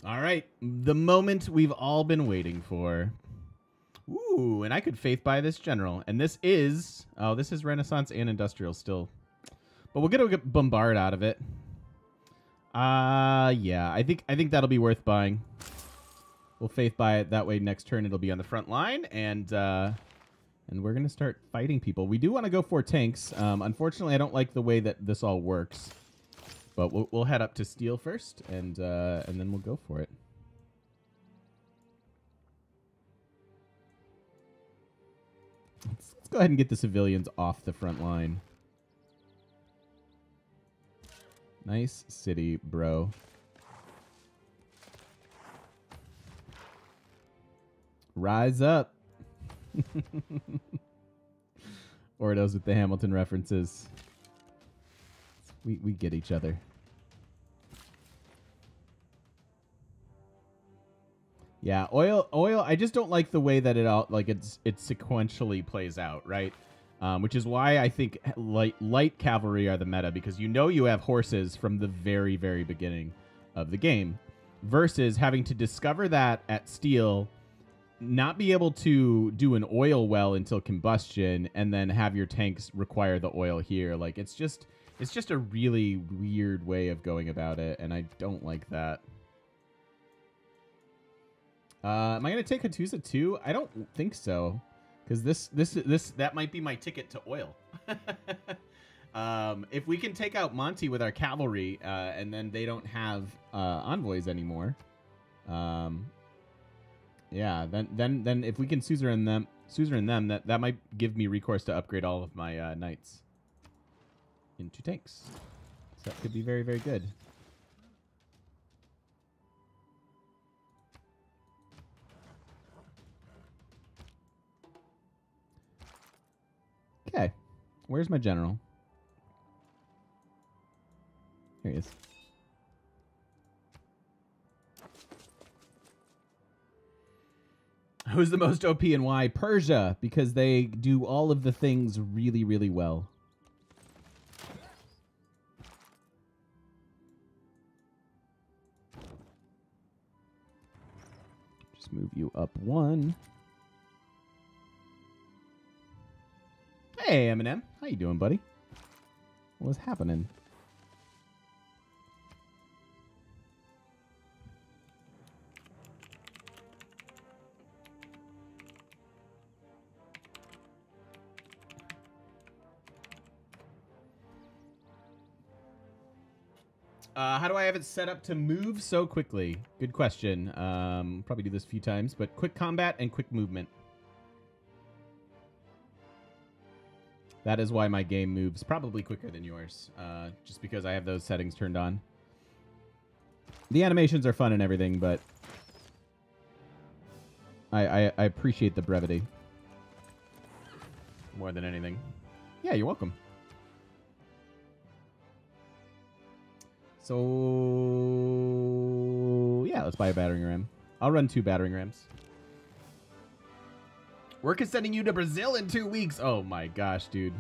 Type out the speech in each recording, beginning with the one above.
All right, the moment we've all been waiting for. Ooh, and I could faith buy this general. And this is... Oh, this is Renaissance and Industrial still. But we'll get a bombard out of it. Yeah, I think that'll be worth buying. We'll faith buy it. That way next turn it'll be on the front line. And we're going to start fighting people. We do want to go for tanks. Unfortunately, I don't like the way that this all works. But we'll head up to steel first, and then we'll go for it. Let's go ahead and get the civilians off the front line. Nice city, bro. Rise up. Ordos with the Hamilton references. We get each other. Yeah, oil. I just don't like the way that it sequentially plays out, right? Which is why I think light cavalry are the meta, because you have horses from the very, very beginning of the game, versus having to discover that at steel, not be able to do an oil well until combustion, and then have your tanks require the oil here. Like it's just a really weird way of going about it, and I don't like that. Am I gonna take Hattusa too? I don't think so, because that might be my ticket to oil. If we can take out Monty with our cavalry, and then they don't have envoys anymore, yeah, then if we can suzerain them, that might give me recourse to upgrade all of my knights into tanks. So that could be very, very good. Okay, where's my general? Here he is. Who's the most OP and why? Persia, because they do all of the things really, really well. Just move you up one. Hey, Eminem. How you doing, buddy? What's happening? How do I have it set up to move so quickly? Good question. Probably do this a few times, but quick combat and quick movement. That is why my game moves probably quicker than yours, just because I have those settings turned on. The animations are fun and everything, but I appreciate the brevity more than anything. Yeah, you're welcome. So, yeah, let's buy a battering ram. I'll run 2 battering rams. Work is sending you to Brazil in 2 weeks. Oh my gosh, dude.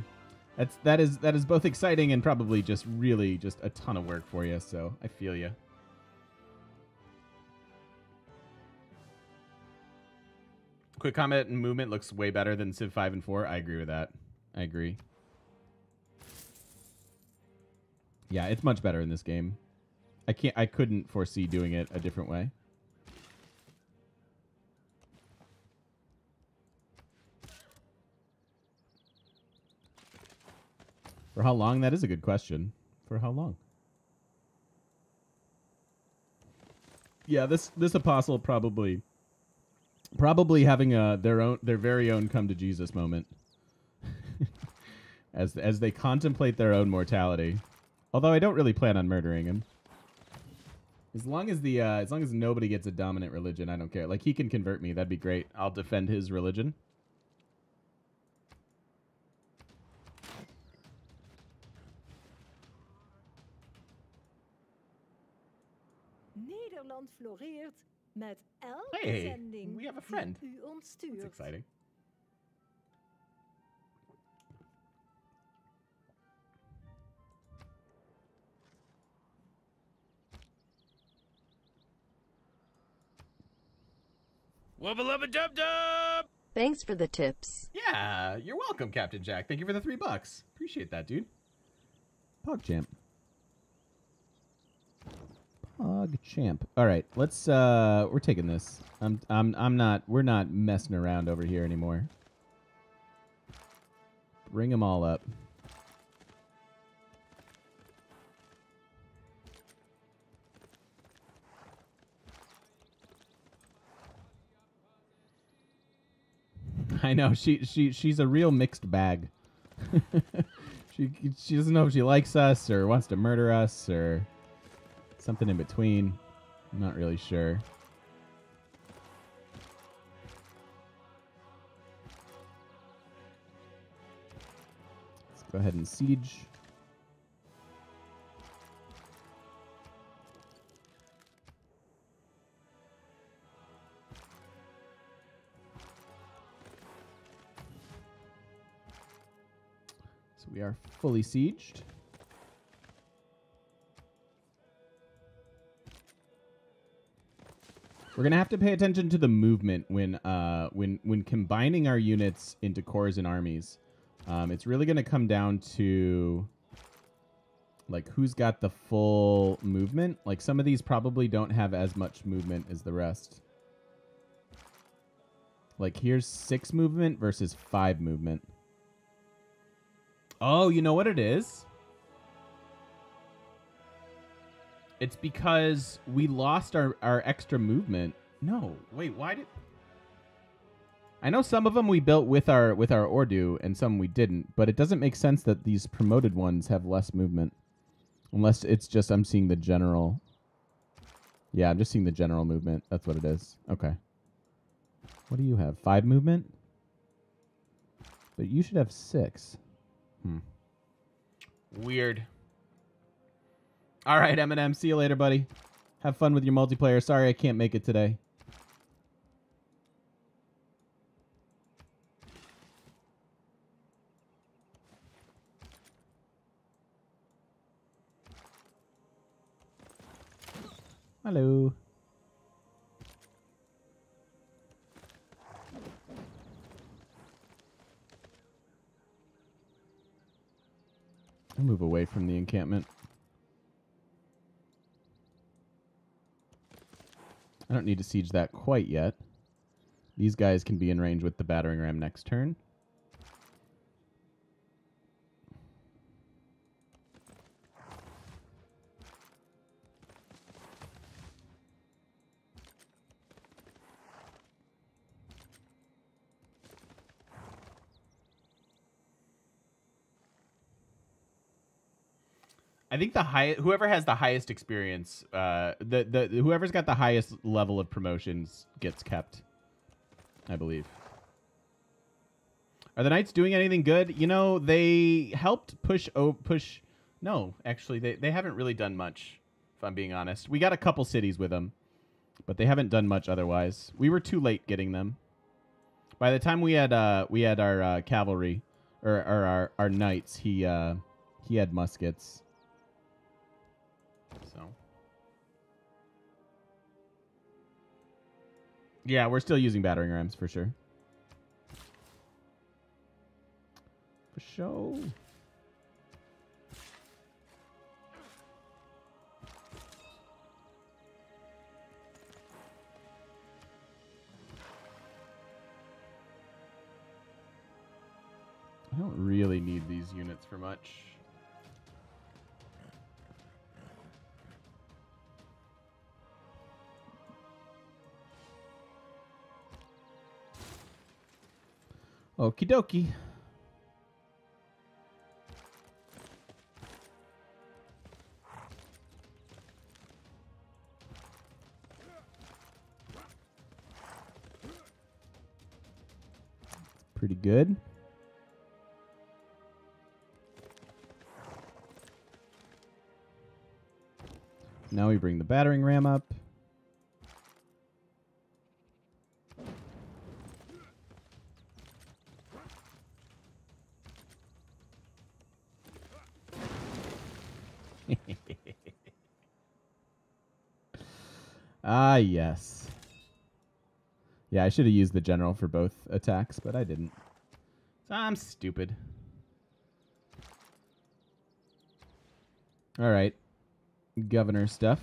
That is both exciting and probably just really just a ton of work for you, so I feel you. Quick combat and movement looks way better than Civ 5 and 4. I agree with that. I agree. Yeah, it's much better in this game. I couldn't foresee doing it a different way. For how long? That is a good question. For how long? Yeah, this apostle probably having their very own come to Jesus moment as they contemplate their own mortality. Although I don't really plan on murdering him. As long as nobody gets a dominant religion, I don't care. Like, he can convert me, that'd be great. I'll defend his religion. Nederland floreert met elke zending we have a friend. Die u ons stuurt. That's exciting. Wubba lubba dub dub! Thanks for the tips. Yeah, you're welcome, Captain Jack. Thank you for the $3. Appreciate that, dude. PogChamp. PogChamp. All right, let's. We're taking this. I'm not. We're not messing around over here anymore. Bring them all up. I know she's a real mixed bag. she doesn't know if she likes us or wants to murder us or something in between. I'm not really sure. Let's go ahead and siege. So we are fully sieged. We're gonna have to pay attention to the movement when combining our units into corps and armies. It's really gonna come down to like who's got the full movement. Like some of these probably don't have as much movement as the rest. Like here's 6 movement versus 5 movement. Oh, you know what it is? It's because we lost our extra movement. No, wait, why did... I know some of them we built with our Ordu, and some we didn't, but it doesn't make sense that these promoted ones have less movement. Unless it's just I'm seeing the general... Yeah, I'm just seeing the general movement. That's what it is. Okay. What do you have? 5 movement? But you should have 6. Weird. All right, Eminem. See you later, buddy. Have fun with your multiplayer. Sorry I can't make it today. Hello. I'll move away from the encampment. I don't need to siege that quite yet. These guys can be in range with the battering ram next turn. I think whoever has the highest experience, whoever's got the highest level of promotions gets kept, I believe. Are the Knights doing anything good? You know, they helped push. No, actually, they haven't really done much. If I'm being honest, we got a couple cities with them, but they haven't done much otherwise. We were too late getting them. By the time we had our cavalry or our knights, he had muskets. So, yeah, we're still using battering rams for sure. For sure. I don't really need these units for much. Okie dokie. Pretty good. Now we bring the battering ram up. Ah, yes. Yeah, I should have used the general for both attacks, but I didn't. So I'm stupid. All right. Governor stuff.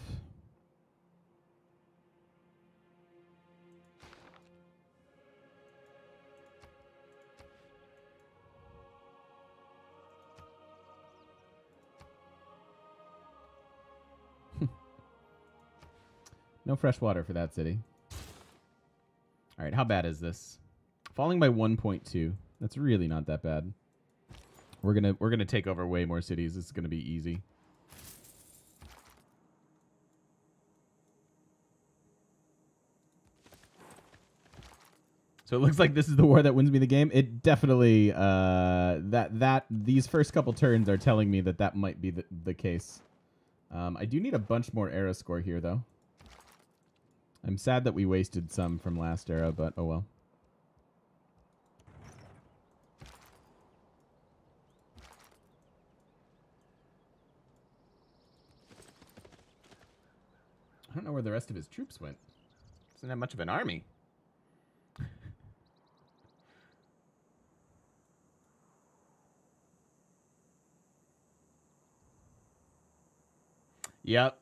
No fresh water for that city. All right, how bad is this? Falling by 1.2. That's really not that bad. We're gonna take over way more cities. This is gonna be easy. So it looks like this is the war that wins me the game. It definitely these first couple turns are telling me that might be the case. I do need a bunch more era score here though. I'm sad that we wasted some from last era, but oh well. I don't know where the rest of his troops went. Doesn't have much of an army. Yep.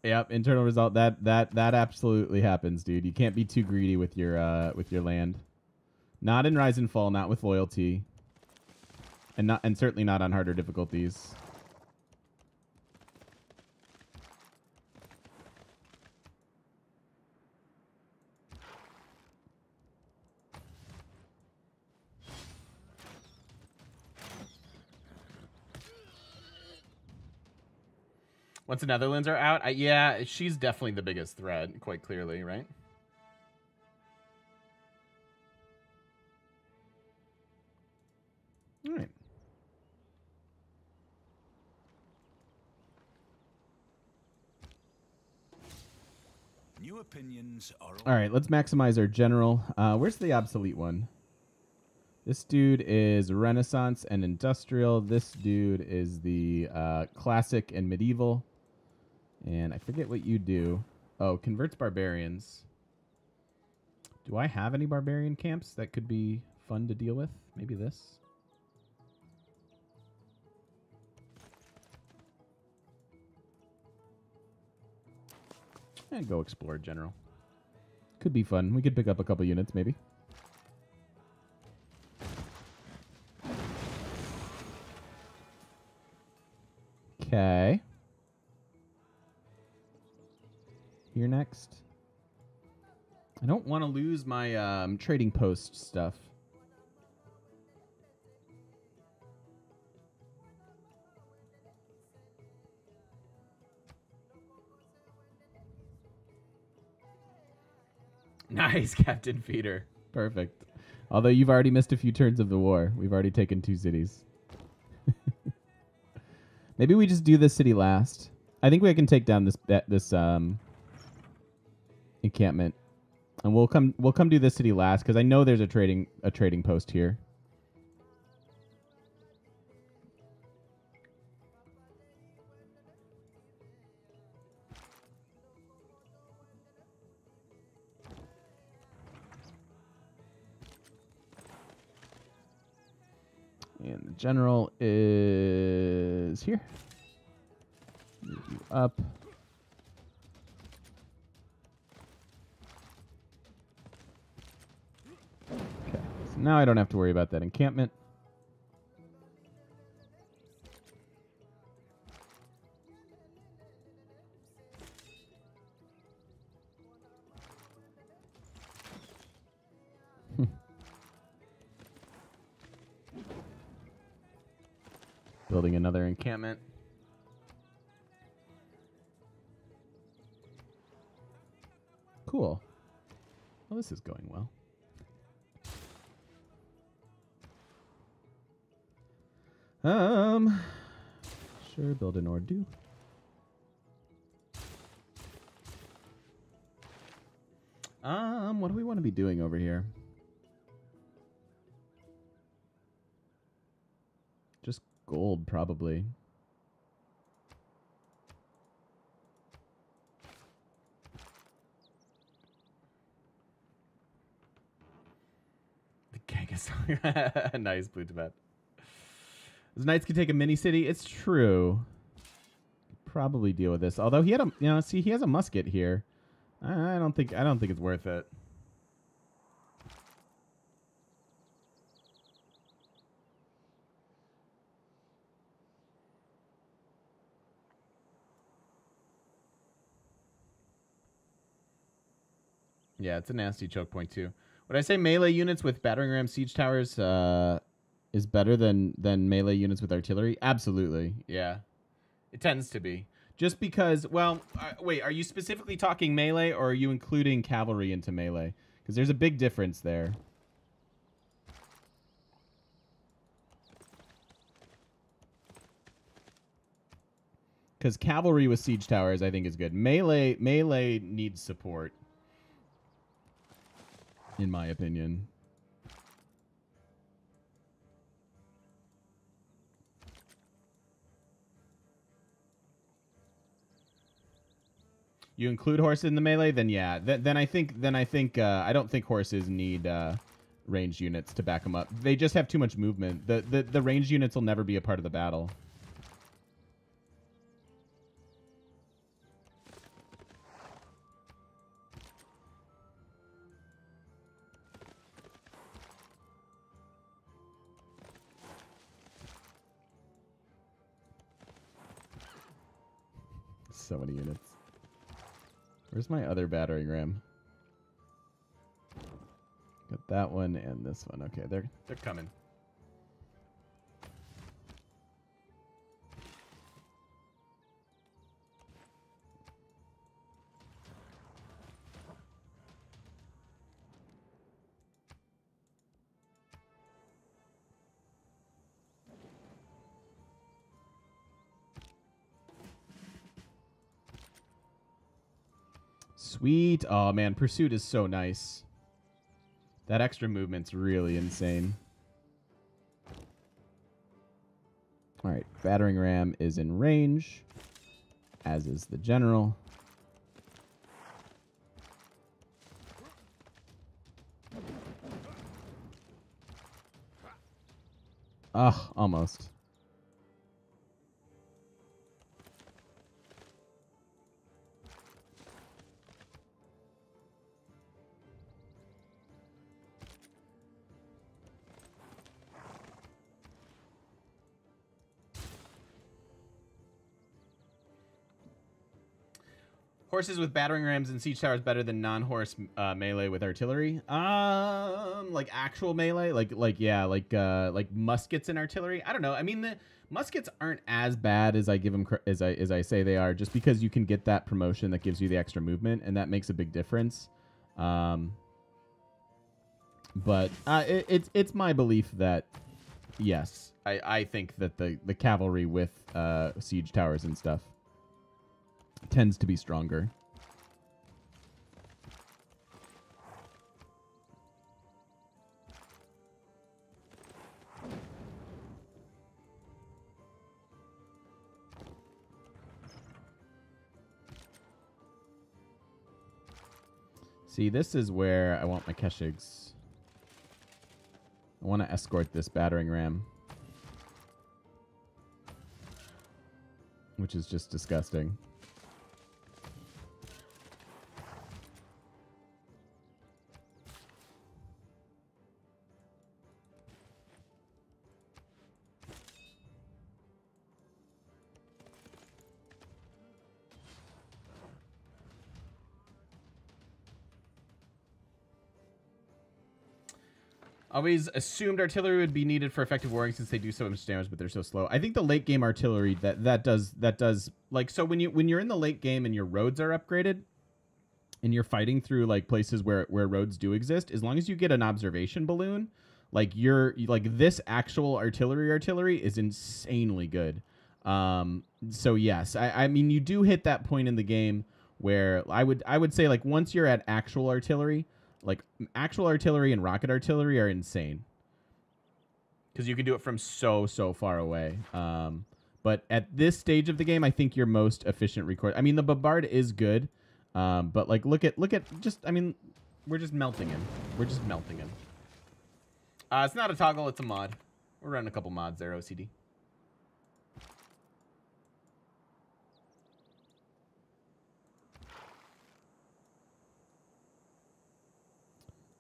Yep, internal result that absolutely happens, dude. You can't be too greedy with your land. Not in Rise and Fall, not with loyalty. And certainly not on harder difficulties. Once the Netherlands are out, yeah, she's definitely the biggest threat, quite clearly, right? All right. New opinions are all right, let's maximize our general. Where's the obsolete one? This dude is Renaissance and Industrial. This dude is the classic and medieval. And I forget what you do. Oh, converts barbarians. Do I have any barbarian camps that could be fun to deal with? Maybe this? And go explore general. Could be fun. We could pick up a couple units, maybe. Okay. Here next. I don't want to lose my trading post stuff. Nice, Captain Feeder. Perfect. Although you've already missed a few turns of the war. We've already taken 2 cities. Maybe we just do this city last. I think we can take down this encampment, and we'll come do this city last because I know there's a trading post here. And the general is here. Move you up. Okay, so now I don't have to worry about that encampment. Building another encampment. Cool. Well, this is going well. Sure, build an Ordu. What do we want to be doing over here? Just gold, probably. Genghis. Nice, Blue Tibet. Those knights can take a mini city. It's true. Probably deal with this. Although he had a, see, he has a musket here. I don't think it's worth it. Yeah, it's a nasty choke point too. Would I say melee units with battering ram siege towers is better than melee units with artillery? Absolutely. Yeah. It tends to be. Just because, well, wait, are you specifically talking melee or are you including cavalry into melee? Because there's a big difference there. Because cavalry with siege towers, I think, is good. Melee needs support, in my opinion. You include horses in the melee, then yeah. Then I think I don't think horses need ranged units to back them up. They just have too much movement. The ranged units will never be a part of the battle. So many units. Where's my other battering ram? Got that one and this one. Okay, they're coming. Sweet. Oh, man. Pursuit is so nice. That extra movement's really insane. All right. Battering ram is in range, as is the general. Ugh, almost. Horses with battering rams and siege towers better than non-horse melee with artillery. Like actual melee, like muskets and artillery. I don't know. I mean, the muskets aren't as bad as I give them as I say they are, just because you can get that promotion that gives you the extra movement, and that makes a big difference. But it's my belief that yes, I think that the cavalry with siege towers and stuff tends to be stronger. See, this is where I want my Keshigs. I want to escort this battering ram, which is just disgusting. Always assumed artillery would be needed for effective warring since they do so much damage, but they're so slow. I think the late game artillery that does like, so when you're in the late game and your roads are upgraded and you're fighting through like places where roads do exist, as long as you get an observation balloon, like this actual artillery is insanely good. So yes, I mean, you do hit that point in the game where I would say, like, once you're at actual artillery, like actual artillery and rocket artillery are insane because you can do it from so far away. But at this stage of the game, I think your most efficient record. I mean, the bombard is good, but like look at just. I mean, we're just melting him. We're just melting him. It's not a toggle, it's a mod. We're running a couple mods there, OCD.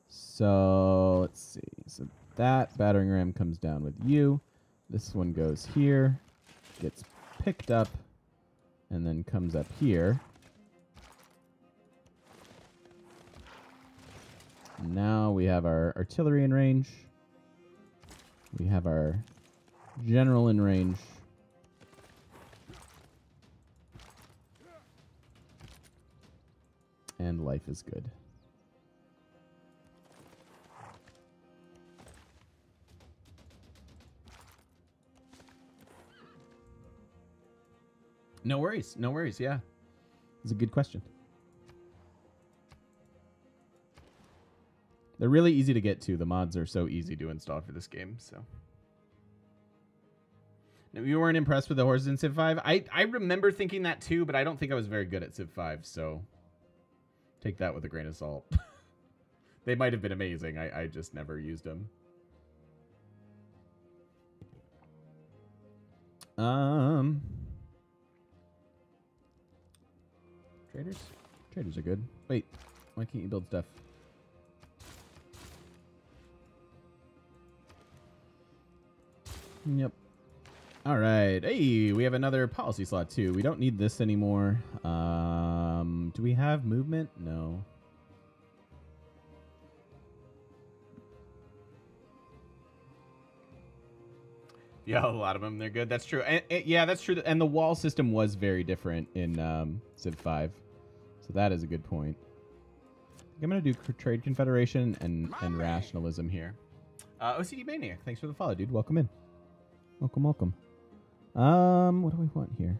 So let's see. So that battering ram comes down with you. This one goes here, gets picked up, and then comes up here. Now we have our artillery in range. We have our general in range. And life is good. No worries. No worries. Yeah. It's a good question. They're really easy to get to. The mods are so easy to install for this game. So, now, you weren't impressed with the horses in Civ 5? I remember thinking that too, but I don't think I was very good at Civ 5. So, take that with a grain of salt. They might have been amazing. I just never used them. Traders? Traders are good. Wait, why can't you build stuff? Yep. All right. Hey, we have another policy slot too. We don't need this anymore. Do we have movement? No. Yeah, a lot of them. They're good. That's true. And yeah, that's true. And the wall system was very different in Civ 5. So that is a good point. I'm going to do Trade Confederation and Rationalism here. OCD Maniac, thanks for the follow, dude. Welcome in. Welcome, welcome. What do we want here?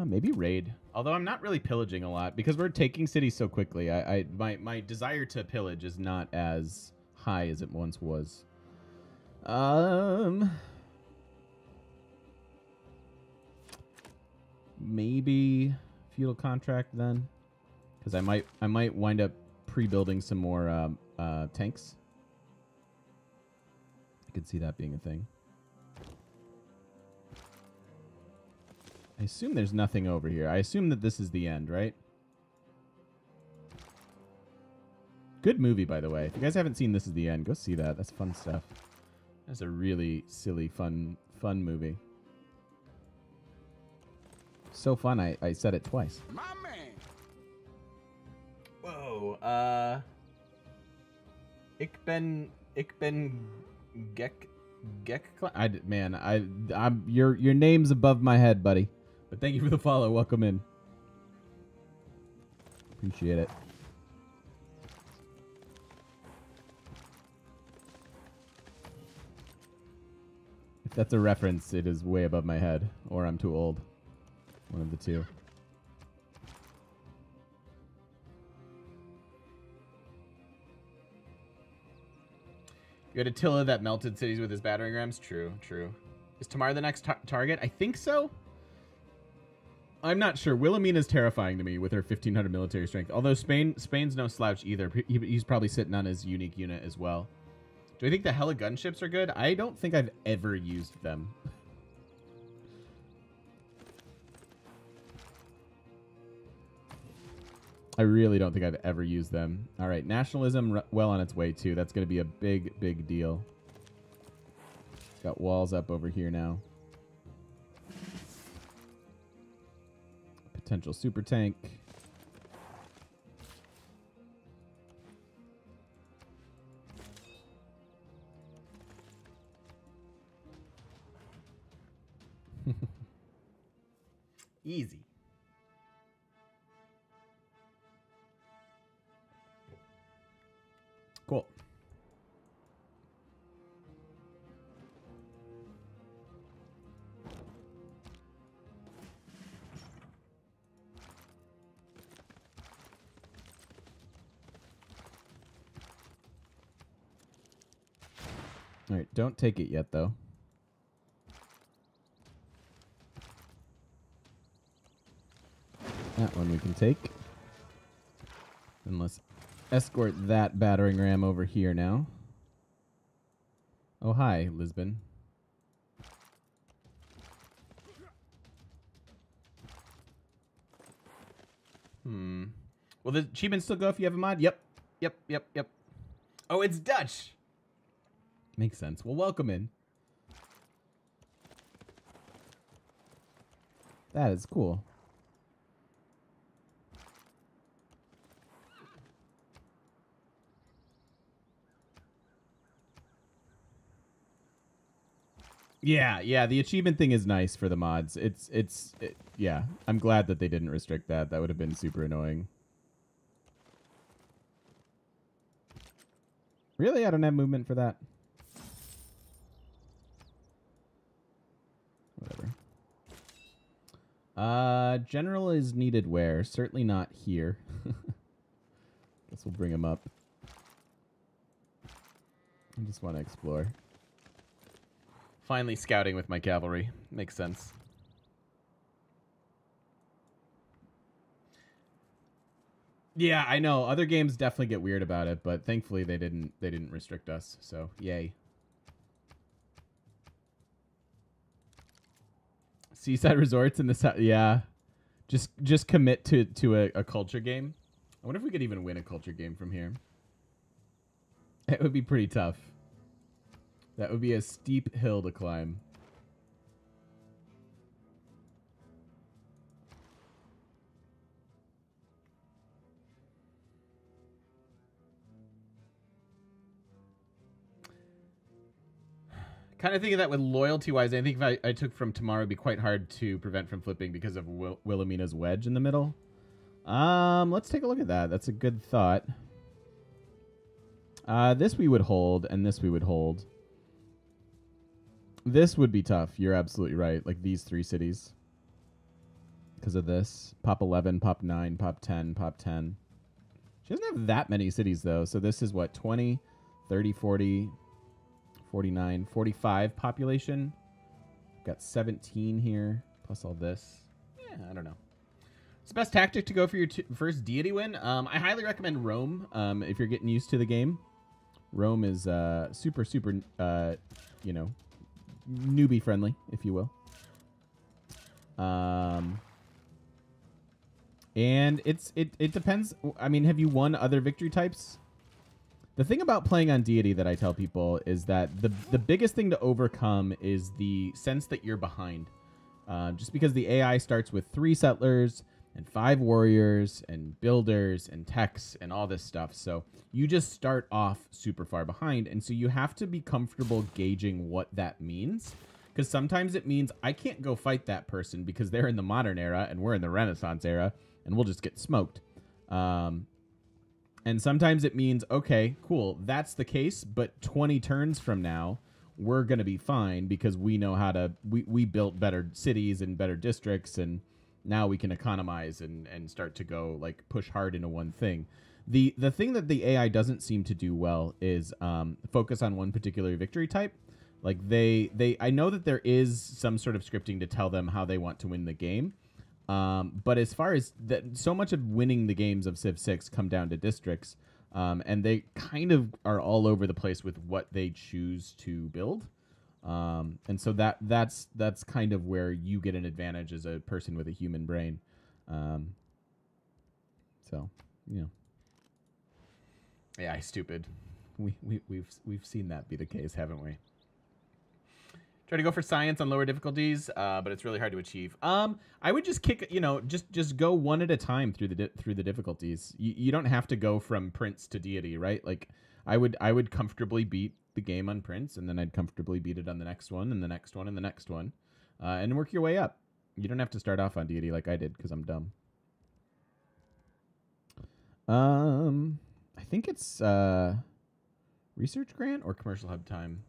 Maybe raid. Although I'm not really pillaging a lot because we're taking cities so quickly. My desire to pillage is not as high as it once was. Maybe feudal contract then, because I might wind up pre-building some more tanks. I could see that being a thing. I assume there's nothing over here. I assume that this is the end, right? Good movie, by the way. If you guys haven't seen This Is the End, go see that. That's fun stuff. That's a really silly, fun movie. So fun, I said it twice. My man. Whoa, Ich bin your name's above my head, buddy. But thank you for the follow. Welcome in. Appreciate it. If that's a reference, it is way above my head, or I'm too old. One of the two. You had Attila that melted cities with his battering rams? True, true. Is Tamar the next target? I think so. I'm not sure. Wilhelmina's terrifying to me with her 1,500 military strength. Although Spain's no slouch either. He's probably sitting on his unique unit as well. Do I think the Hella gunships are good? I don't think I've ever used them. I really don't think I've ever used them. All right, nationalism well on its way too. That's going to be a big deal. Got walls up over here now. Potential super tank. Easy. Cool. All right, don't take it yet, though. That one we can take. And let's escort that battering ram over here now. Oh, hi, Lisbon. Will the achievements still go if you have a mod? Yep. Yep. Oh, it's Dutch. Makes sense. Well, welcome in. That is cool. Yeah, the achievement thing is nice for the mods. Yeah, I'm glad that they didn't restrict that. That would have been super annoying. Really? I don't have movement for that? Whatever. General is needed where? Certainly not here. Guess we'll bring him up. I just want to explore. Finally scouting with my cavalry. Makes sense. Yeah, I know. Other games definitely get weird about it, but thankfully they didn't restrict us. So, yay. Seaside resorts in the yeah. Just commit to a culture game. I wonder if we could even win a culture game from here. It would be pretty tough. That would be a steep hill to climb. Kind of think of that with loyalty-wise. I think if I took from tomorrow, it'd be quite hard to prevent from flipping because of Wilhelmina's wedge in the middle. Let's take a look at that. That's a good thought. This we would hold, and this we would hold. This would be tough. You're absolutely right. Like these three cities. Because of this. Pop 11, Pop 9, Pop 10, Pop 10. She doesn't have that many cities, though. So this is what? 20, 30, 40... 49, 45 population. Got 17 here, plus all this. Yeah, I don't know. It's the best tactic to go for your first deity win. I highly recommend Rome if you're getting used to the game. Rome is super, you know, newbie friendly, if you will. And it depends. I mean, have you won other victory types? The thing about playing on deity that I tell people is that the biggest thing to overcome is the sense that you're behind. Just because the AI starts with 3 settlers and 5 warriors and builders and techs and all this stuff. So you just start off super far behind. And so you have to be comfortable gauging what that means. Because sometimes it means I can't go fight that person because they're in the modern era and we're in the Renaissance era and we'll just get smoked. And sometimes it means, okay, cool, that's the case, but 20 turns from now, we're going to be fine because we know how to, we built better cities and better districts, and now we can economize and start to go, like, push hard into one thing. The thing that the AI doesn't seem to do well is focus on one particular victory type. Like, I know that there is some sort of scripting to tell them how they want to win the game. But as far as that, so much of winning the games of Civ 6 come down to districts, and they kind of are all over the place with what they choose to build. And so that's kind of where you get an advantage as a person with a human brain. So, you know. AI stupid. We've seen that be the case, haven't we? Try to go for science on lower difficulties, but it's really hard to achieve. I would just kick, just go one at a time through the difficulties. You don't have to go from Prince to Deity, right? Like, I would comfortably beat the game on Prince, and then I'd comfortably beat it on the next one, and the next one, and the next one, and work your way up. You don't have to start off on Deity like I did, because I'm dumb. I think it's research grant or commercial hub time.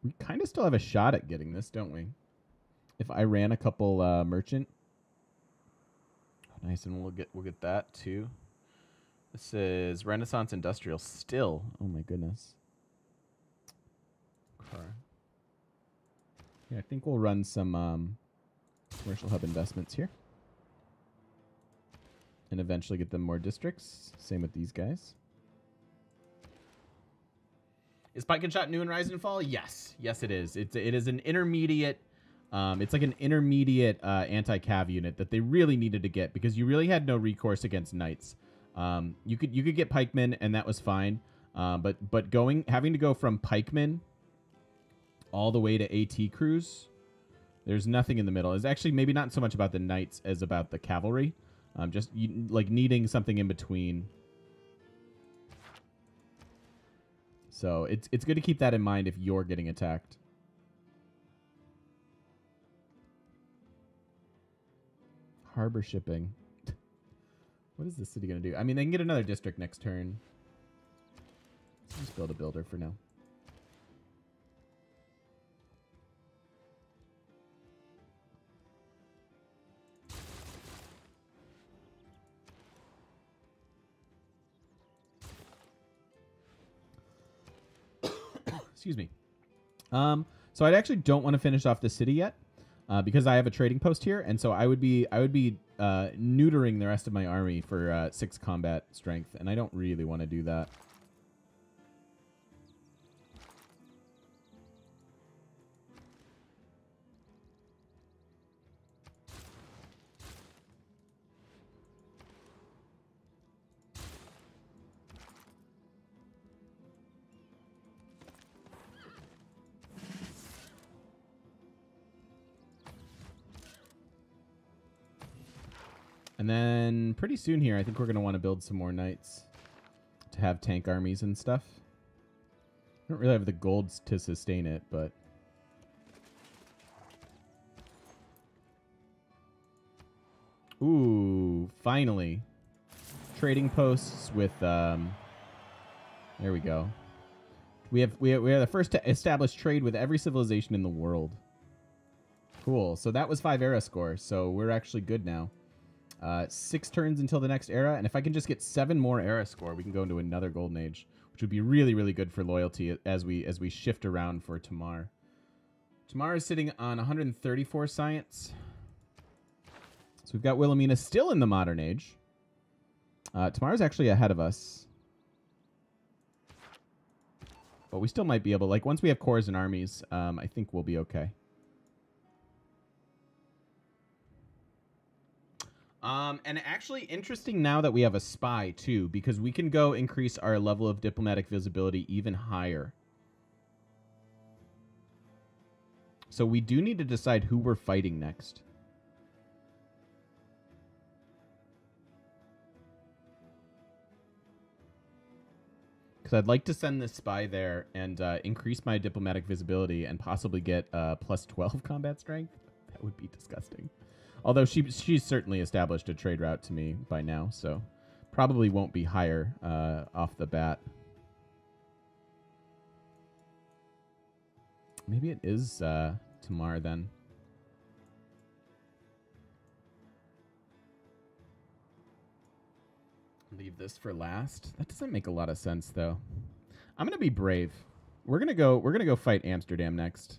We kind of still have a shot at getting this, don't we? If I ran a couple merchant. Nice, and we'll get that too. This is Renaissance Industrial still. Oh my goodness. Car. Yeah, I think we'll run some commercial hub investments here. and eventually get them more districts. Same with these guys. Is Pike and Shot new in Rise and Fall? Yes. Yes, it is. It is an intermediate... it's like an intermediate anti-cav unit that they really needed to get because you really had no recourse against knights. You could get pikemen, and that was fine. But having to go from pikemen all the way to AT crews, there's nothing in the middle. It's actually maybe not so much about the knights as about the cavalry. Just like needing something in between. So it's good to keep that in mind if you're getting attacked. Harbor shipping. What is this city going to do? I mean, they can get another district next turn. Let's just build a builder for now. Excuse me. So I actually don't want to finish off the city yet. Because I have a trading post here, and so I would be neutering the rest of my army for 6 combat strength, and I don't really want to do that. And then pretty soon here, I think we're going to want to build some more knights to have tank armies and stuff. I don't really have the golds to sustain it, but... Ooh, finally. Trading posts with... there we go. We are the first to establish trade with every civilization in the world. Cool. So that was 5 era score, so we're actually good now. 6 turns until the next era, and if I can just get 7 more era score, we can go into another golden age, which would be really, really good for loyalty as we shift around for Tamar. Tamar is sitting on 134 science. So we've got Wilhelmina still in the modern age. Tamar is actually ahead of us. But we still might be able, like, once we have cores and armies, I think we'll be okay. And actually interesting now that we have a spy, too, because we can go increase our level of diplomatic visibility even higher. So we do need to decide who we're fighting next. Because I'd like to send this spy there and increase my diplomatic visibility and possibly get plus 12 combat strength. That would be disgusting. Although she's certainly established a trade route to me by now, so probably won't be higher off the bat. Maybe it is Tamar then. Leave this for last. That doesn't make a lot of sense though. I'm gonna be brave. We're gonna go fight Amsterdam next.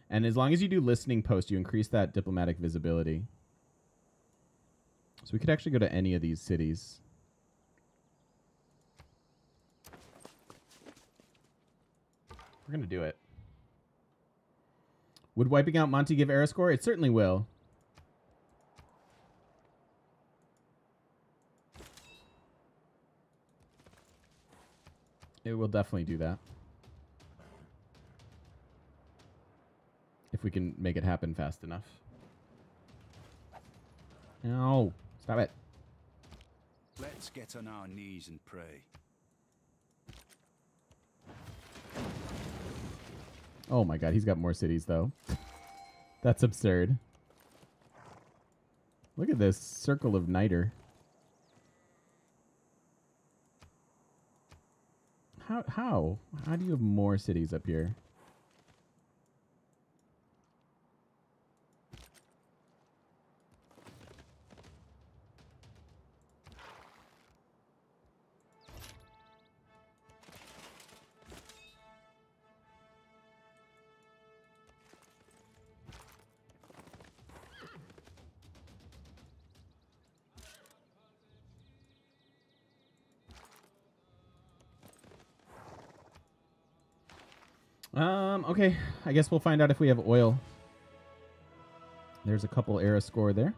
And as long as you do listening post, you increase that diplomatic visibility. So we could actually go to any of these cities. We're going to do it. Would wiping out Monty give era score? It certainly will. It will definitely do that. If we can make it happen fast enough. No, stop it. Let's get on our knees and pray. Oh my god, he's got more cities though. That's absurd. Look at this circle of Niter. How do you have more cities up here? Okay. I guess we'll find out if we have oil. There's a couple era score there.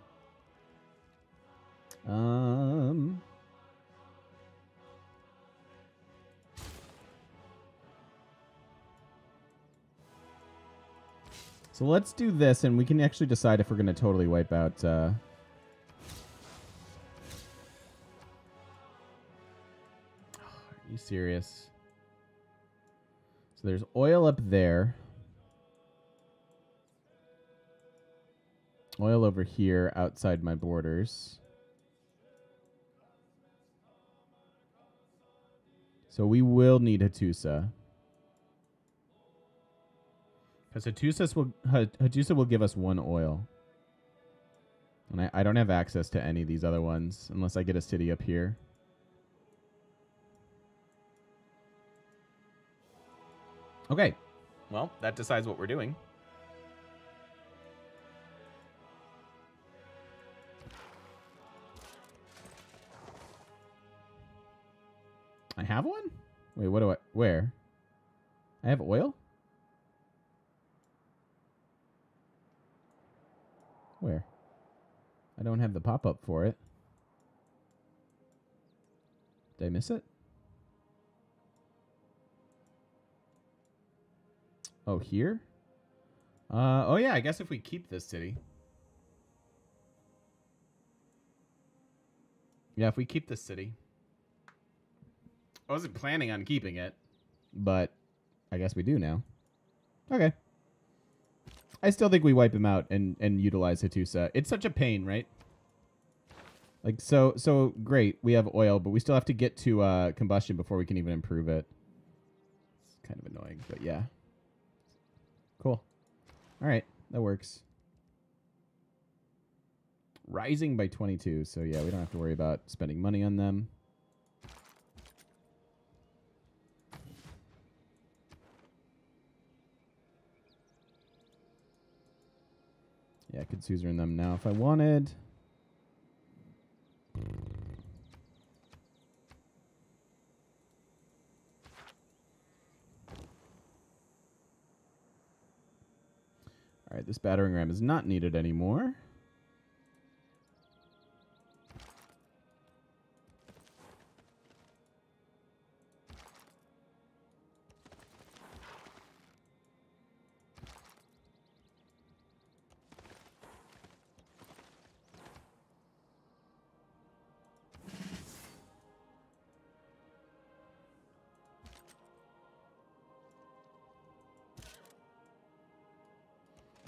So let's do this, and we can actually decide if we're going to totally wipe out... Are you serious? So there's oil up there. Oil over here outside my borders. So we will need Hattusa. Because Hattusa will give us 1 oil. And I don't have access to any of these other ones unless I get a city up here. Okay. Well, that decides what we're doing. I have one? Wait, what do I... Where? I have oil? Where? I don't have the pop-up for it. Did I miss it? Oh, here? Oh yeah, I guess if we keep this city. Yeah, if we keep this city. I wasn't planning on keeping it, but I guess we do now. Okay. I still think we wipe him out and utilize Hattusa. It's such a pain, right? Like, so great, we have oil, but we still have to get to combustion before we can even improve it. It's kind of annoying, but yeah. Cool. All right, that works. Rising by 22, so yeah, we don't have to worry about spending money on them. Yeah, I could suzerain them now if I wanted. All right, this battering ram is not needed anymore.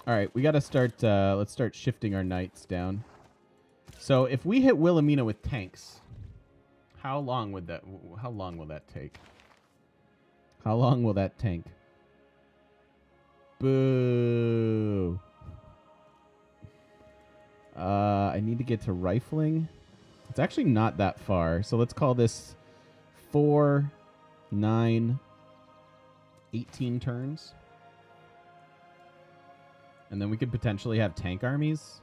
All right, we got to start, let's start shifting our knights down. So if we hit Wilhelmina with tanks, how long will that take? How long will that tank? Boo. I need to get to rifling. It's actually not that far. So let's call this 4, 9, 18 turns. And then we could potentially have tank armies.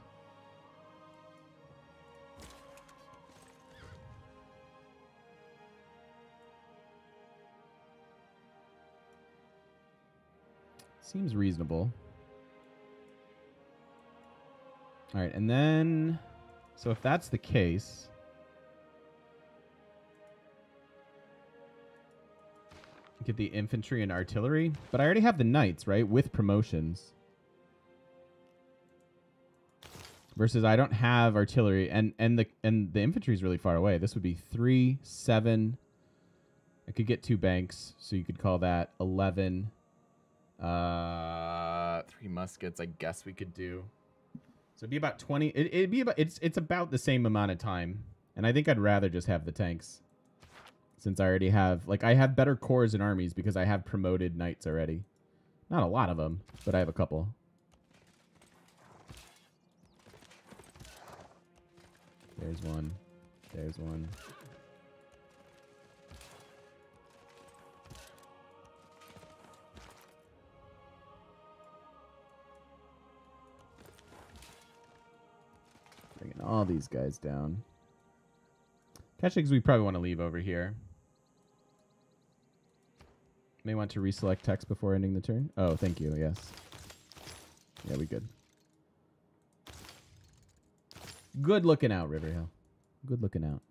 Seems reasonable. All right, and then... So if that's the case... Get the infantry and artillery. But I already have the knights, right? With promotions. Versus I don't have artillery, and the infantry is really far away. This would be 3, 7. I could get 2 banks, so you could call that 11. 3 muskets, I guess we could do. So it'd be about 20. It'd be about it's about the same amount of time, and I think I'd rather just have the tanks, since I already have I have better corps and armies because I have promoted knights already. Not a lot of them, but I have a couple. There's one. There's one. Bringing all these guys down. Catchings we probably want to leave over here. May want to reselect text before ending the turn. Oh, thank you. Yes. Yeah, we good. Good looking out, Riverhill. Good looking out.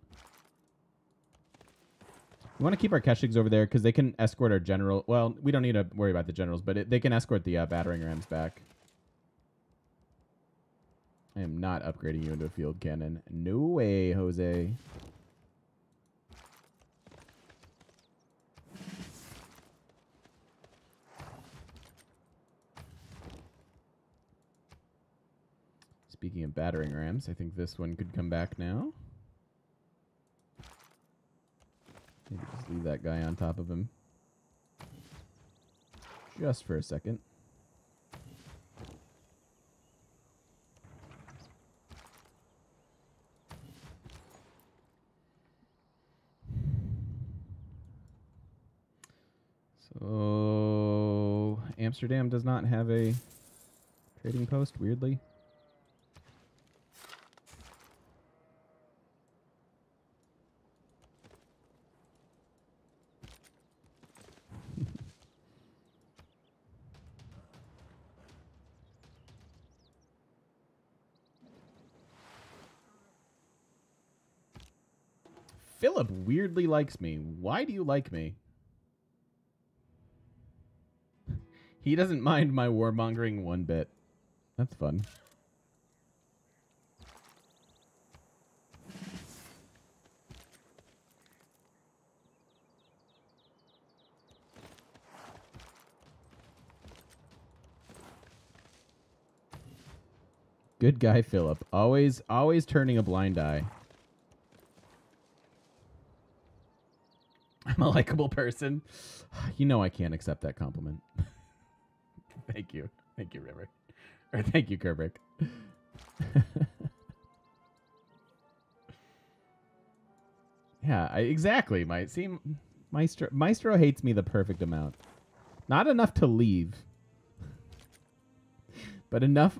We want to keep our Keshigs over there because they can escort our general. Well, we don't need to worry about the generals, but they can escort the battering rams back. I am not upgrading you into a field cannon. No way, Jose. Speaking of battering rams, I think this one could come back now. Maybe just leave that guy on top of him. Just for a second. So, Amsterdam does not have a trading post, weirdly. Philip weirdly likes me. Why do you like me? He doesn't mind my warmongering one bit. That's fun. Good guy, Philip. Always turning a blind eye. I'm a likable person. You know I can't accept that compliment. Thank you. Thank you, River. Or thank you, Kerbrick. Yeah, exactly. Maestro hates me the perfect amount. Not enough to leave. But enough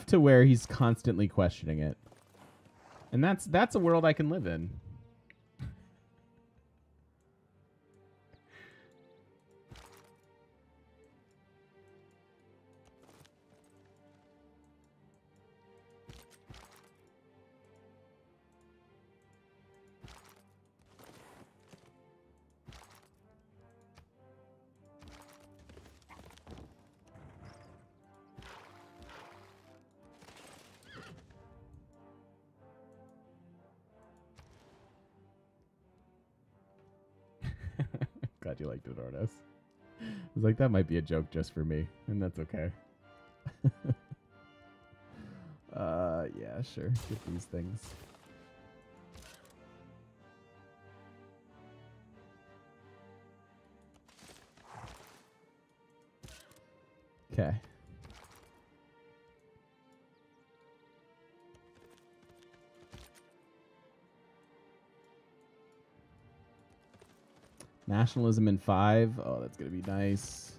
to where he's constantly questioning it. And that's a world I can live in. Glad you liked it, Ordos. I was like, that might be a joke just for me, and that's okay. Yeah, sure. Get these things. Okay. Nationalism in 5. Oh, that's going to be nice.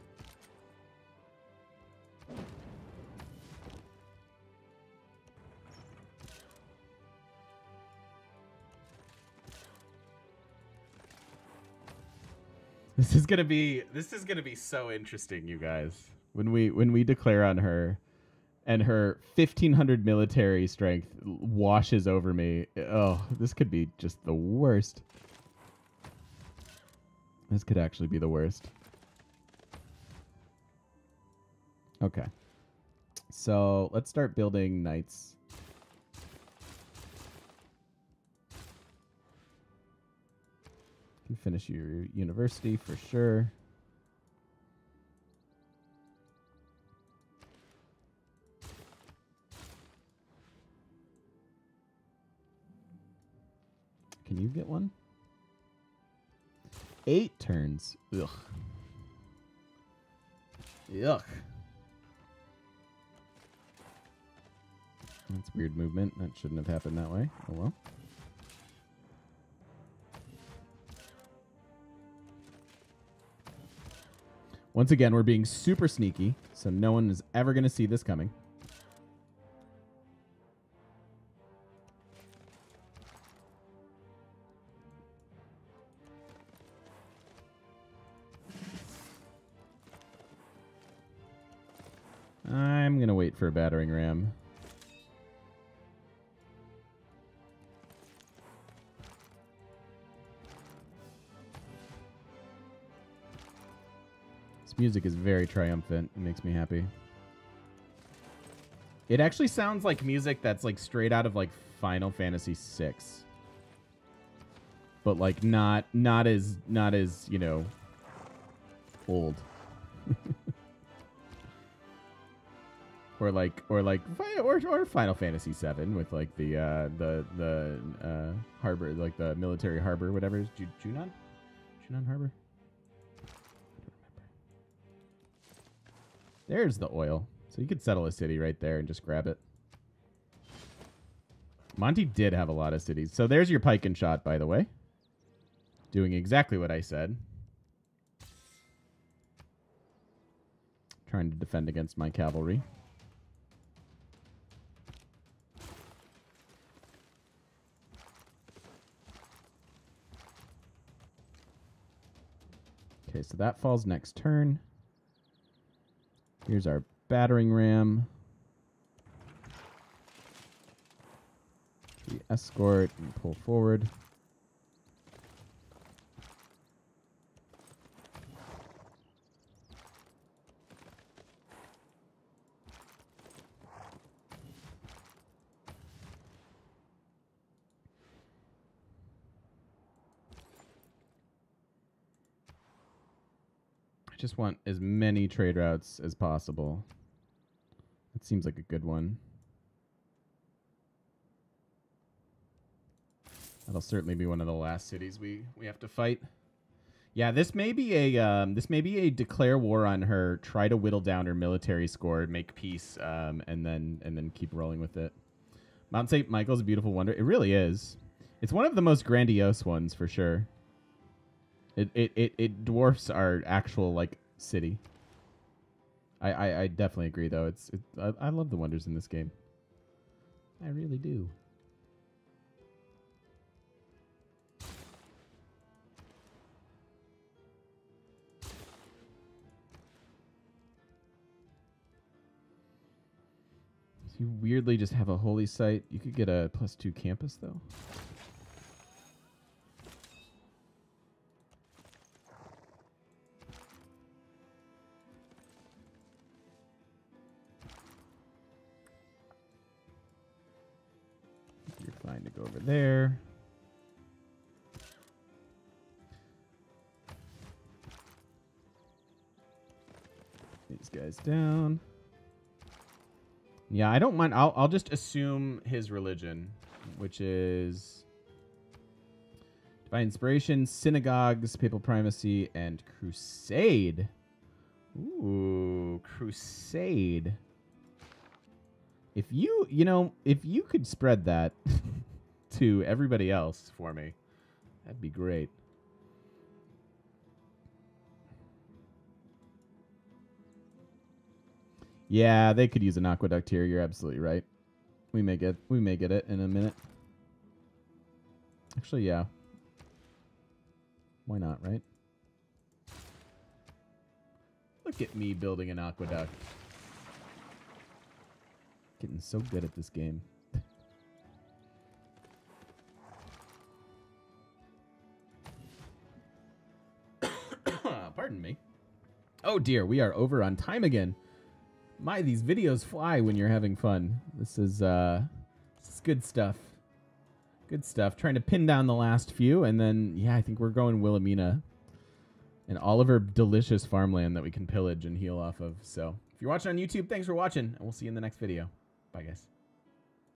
This is gonna be so interesting, you guys. When we declare on her, and her 1,500 military strength washes over me. Oh, this could be just the worst. This could actually be the worst. Okay. So let's start building knights. You can finish your university for sure. Can you get one? 8 turns. Ugh. Yuck. That's weird movement. That shouldn't have happened that way. Oh well. Once again, we're being super sneaky, so no one is ever going to see this coming. for a battering ram. This music is very triumphant. It makes me happy. It actually sounds like music that's like straight out of like Final Fantasy VI. But like not as you know, old. or Final Fantasy VII with like the harbor, like the military harbor, whatever it is, Junon Harbor. I don't remember. There's the oil, so you could settle a city right there and just grab it. Monty did have a lot of cities, so there's your pike and shot, by the way. Doing exactly what I said. Trying to defend against my cavalry. Okay, so that falls next turn. Here's our battering ram. We escort and pull forward. Just want as many trade routes as possible. That seems like a good one. That'll certainly be one of the last cities we have to fight. Yeah, this may be a declare war on her, try to whittle down her military score, make peace, and then keep rolling with it. Mount St. Michael's a beautiful wonder. It really is. It's one of the most grandiose ones for sure. It dwarfs our actual like city. I definitely agree though. I love the wonders in this game. I really do. So you weirdly just have a holy site. You could get a +2 campus though. Fine to go over there. These guys down. Yeah, I don't mind. I'll just assume his religion, which is divine inspiration, synagogues, papal primacy, and crusade. Ooh, crusade. If you could spread that to everybody else for me, that'd be great. Yeah, they could use an aqueduct here. You're absolutely right. We may get it in a minute. Actually, yeah. Why not, right? Look at me building an aqueduct. Getting so good at this game. Pardon me. Oh dear, we are over on time again. My, these videos fly when you're having fun. This is good stuff. Good stuff. Trying to pin down the last few, and then yeah, I think we're going Wilhelmina and all of her delicious farmland that we can pillage and heal off of. So if you're watching on YouTube, thanks for watching, and we'll see you in the next video. Bye, guys.